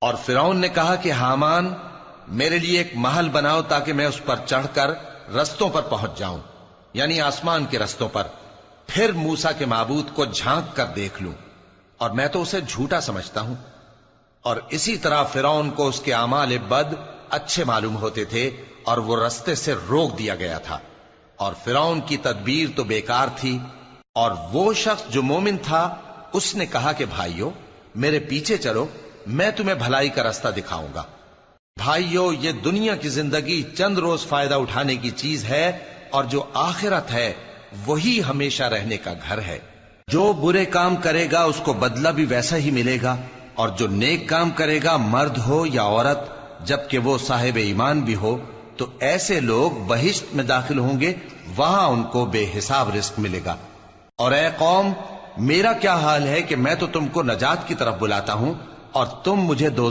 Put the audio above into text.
اور فرعون نے کہا کہ حامان میرے لیے ایک محل بناؤ تاکہ میں اس پر چڑھ کر رستوں پر پہنچ جاؤں، یعنی آسمان کے رستوں پر، پھر موسیٰ کے معبود کو جھانک کر دیکھ لوں، اور میں تو اسے جھوٹا سمجھتا ہوں۔ اور اسی طرح فرعون کو اس کے اعمال بد اچھے معلوم ہوتے تھے اور وہ رستے سے روک دیا گیا تھا، اور فرعون کی تدبیر تو بیکار تھی۔ اور وہ شخص جو مومن تھا اس نے کہا کہ بھائیو میرے پیچھے چلو، میں تمہیں بھلائی کا رستہ دکھاؤں گا۔ بھائیو یہ دنیا کی زندگی چند روز فائدہ اٹھانے کی چیز ہے، اور جو آخرت ہے وہی ہمیشہ رہنے کا گھر ہے۔ جو برے کام کرے گا اس کو بدلہ بھی ویسا ہی ملے گا، اور جو نیک کام کرے گا مرد ہو یا عورت جبکہ وہ صاحب ایمان بھی ہو تو ایسے لوگ بہشت میں داخل ہوں گے، وہاں ان کو بے حساب رزق ملے گا۔ اور اے قوم، میرا کیا حال ہے کہ میں تو تم کو نجات کی طرف بلاتا ہوں اور تم مجھے